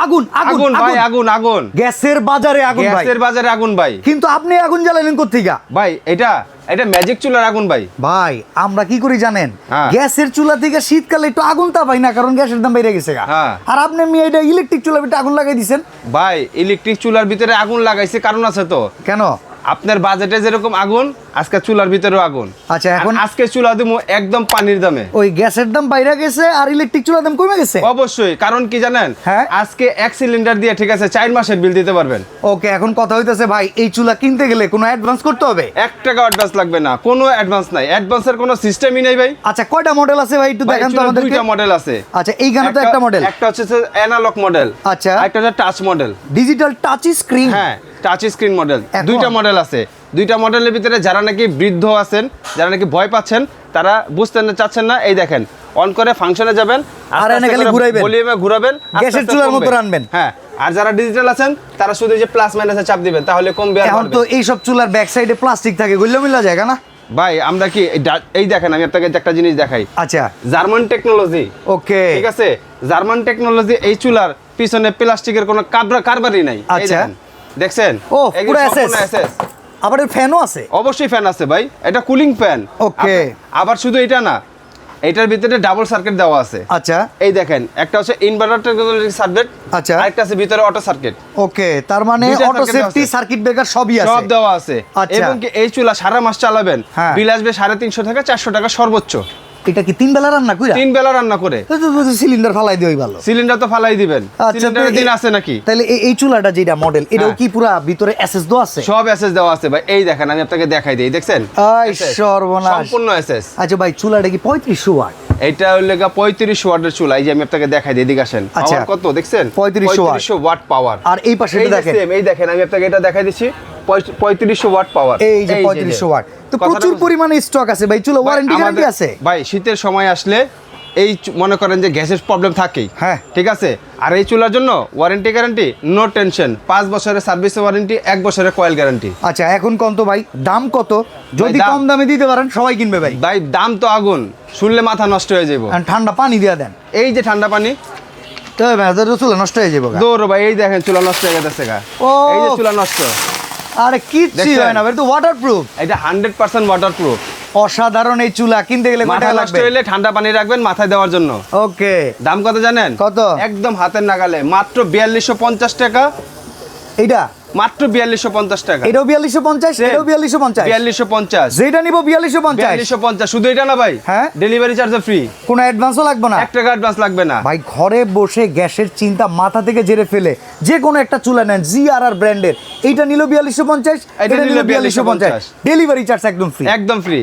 আগুন আগুন ভাই, আগুন আগুন, গ্যাসের বাজারে আগুন ভাই, গ্যাসের বাজারে আগুন ভাই। কিন্তু আপনি আগুন জ্বালালেন কোত্থেকে ভাই এটা ম্যাজিক চুলার আগুন ভাই। ভাই আমরা কি করি জানেন, হ্যাঁ। গ্যাসের চুলা থেকে শীতকালে একটু আগুন তা পাই না, কারণ গ্যাসের দাম বেড়ে গেছে গা। হ্যাঁ। আর আপনি এটা ইলেকট্রিক চুলা ভিতরে আগুন লাগাই দিছেন ভাই ইলেকট্রিক চুলার ভিতরে আগুন লাগাইছে কারণ আছে তো। কেন? আপনার বাজেটে যেরকম আগুন, আজকে চুলার ভিতরেও আগুন। আচ্ছা, এখন আজকে চুলা দিমু একদম পানির দামে। ওই গ্যাসের দাম বাইরে গেছে আর ইলেকট্রিক চুলার দাম কমে গেছে। অবশ্যই, কারণ কি জানেন, হ্যাঁ। আজকে এক সিলিন্ডার দিয়ে ঠিক আছে 4 মাসের বিল দিতে পারবেন। ওকে, এখন কথা হইতেছে ভাই, এই চুলা কিনতে গেলে কোনো অ্যাডভান্স করতে হবে? 1 টাকা অ্যাডভান্স লাগবে না, কোনো অ্যাডভান্স নাই, অ্যাডভান্সের কোনো সিস্টেমই নাই ভাই। আচ্ছা, কয়টা মডেল আছে ভাই একটু ভাই, দেখান তো চুলার আমাদেরকে। 2টা মডেল আছে। আচ্ছা, এইখানে তো একটা মডেল, একটা হচ্ছে অ্যানালগ মডেল, আচ্ছা, একটা হচ্ছে touch model, digital touch screen. হ্যাঁ টাচ স্ক্রিন মডেল। এখন- 2টা মডেল আছে। 2টা মডেলের ভিতরে যারা নাকি বৃদ্ধ আছেন, যারা নাকি ভয় পাচ্ছেন, তারা বুঝতে চাচ্ছেন না, এই দেখেন অন করে ফাংশনে যাবেন, আর এনে খালি ঘুরাইবেন, ভলিউমে ঘুরাবেন, আস্তে গ্যাসের আস্তে চুলার কমবে। মতো রানবেন। হ্যাঁ, আর যারা ডিজিটাল আছেন তারা শুধু যে প্লাস মাইনাসে চাপ দিবেন, তাহলে কমবে আর এখন বাড়বে। তো এইসব চুলার ব্যাক সাইডে প্লাস্টিক থাকে, গুল্লা মিল্লা জায়গা না? ভাই আমরা কি এই দেখেন, আমি আপনাকে একটা জিনিস দেখাই। আচ্ছা, জার্মান টেকনোলজি, ওকে, ঠিক আছে, জার্মান টেকনোলজি। এই চুলার পিছনে প্লাস্টিকের কোনো কারবারই নাই। এই আচ্ছা। দেখেন, দেখছেন? ও, এগুলো পুরো সম্পূর্ণ SS। SS। আবার এর ফ্যানও আছে। অবশ্যই ফ্যান আছে ভাই, এটা কুলিং ফ্যান। ওকে। আবার শুধু এটা না, এটার ভিতরে ডাবল সার্কিট দেওয়া আছে। আচ্ছা, এই দেখেন, একটা হচ্ছে ইনভার্টার টেকনোলজি সার্কিট, আচ্ছা, আরেকটা আছে ভিতরে অটো সার্কিট। ওকে, তার মানে দুইটা অটো circuit সেফটি, আছে। সার্কিট ব্রেকার সবই আছে। সব দেওয়া আছে। আচ্ছা। এবং কি এই চুলা সারা মাস চালাবেন, হ্যাঁ। বিল আসবে 350 থেকে 400 টাকা সর্বোচ্চ। এটা কি 3 বেলা রান্না কইরা? 3 বেলা রান্না করে। সিলিন্ডার ফালাই দিই ভালো। সিলিন্ডার তো ফালাই দিবেন, সিলিন্ডারের দিন আছে নাকি? তাহলে এই চুলাটা যেটা মডেল, এটাও হ্যাঁ। কি পুরা ভিতরে এসএস দো আছে? সব এসএস দেওয়া আছে ভাই। এই দেখেন, আমি আপনাকে দেখাই দিই, দেখছেন? আই SS, সর্বনাশ। সম্পূর্ণ এসএস। আচ্ছা ভাই, চুলাটা কি 3500 ওয়াট? এটা হলো 35 ওয়াটের চুলা। এই যে আমি আপনাকে দেখাই দিই, এদিকে আসেন। আচ্ছা। পাওয়ার কত দেখছেন? 3500 ওয়াট পাওয়ার। আর এই পাশে এই যে দেখেন, same, এই দেখেন, আমি আপনাকে এটা দেখাই দিচ্ছি, 3500 ওয়াট পাওয়ার। এই যে 3500 ওয়াট। তো কথাটা প্রচুর বুঝছেন? পরিমাণে স্টক আছে ভাই। চুলা ওয়ারেন্টি গ্যারান্টি আছে? ভাই শীতের সময় আসলে এই মনে করেন যে গ্যাসের প্রবলেম থাকেই, হ্যাঁ, ঠিক আছে। আর এই চুলার জন্য ওয়ারেন্টি গ্যারান্টি নো টেনশন, 5 বছরের সার্ভিস ওয়ারেন্টি, 1 বছরের কয়েল গ্যারান্টি। আচ্ছা, এখন কত ভাই, দাম কত? যদি দাম- কম দামে দিতে পারেন সবাই কিনবে ভাই। ভাই দাম তো আগুন, শুনলে মাথা নষ্ট হয়ে যাবো। আর ঠান্ডা পানি দিয়ে দেন, এই যে ঠান্ডা পানি, তো চুলা নষ্ট হয়ে যাবে। দৌড় ভাই, এই দেখেন চুলা নষ্ট হয়ে গেছে গা। ও, এই যে চুলা নষ্ট, আরে কিচ্ছু দেখছেন? হয় না ভাই, তো ওয়াটারপ্রুফ। এটা 100% ওয়াটারপ্রুফ। অসাধারণ এই চুলা, কিনতে গেলে কত মাথা টাকা নষ্ট লাগবে? হইলে ঠান্ডা পানি রাখবেন মাথায় দেওয়ার জন্য। ওকে, দাম কত জানেন? কত? একদম হাতের নাগালে, মাত্র 4250 টাকা। এইটা মাত্র 4250 টাকা। এটাও 4250, এটাও 4250, 4250, যেটা নিব 4250। 4250। শুধু এটা না ভাই, হ্যাঁ, ডেলিভারি চার্জ ফ্রি, কোনো অ্যাডভান্সও লাগবে না। 1 টাকা অ্যাডভান্স লাগবে না ভাই ঘরে বসে গ্যাসের চিন্তা মাথা থেকে জেরে ফেলে যে কোনো একটা চুলা নেন, জিআরআর ব্র্যান্ডের, এইটা নিল 4250, এটা এটা নিল নিল 4250, 4250, ডেলিভারি চার্জ একদম ফ্রি। একদম ফ্রি।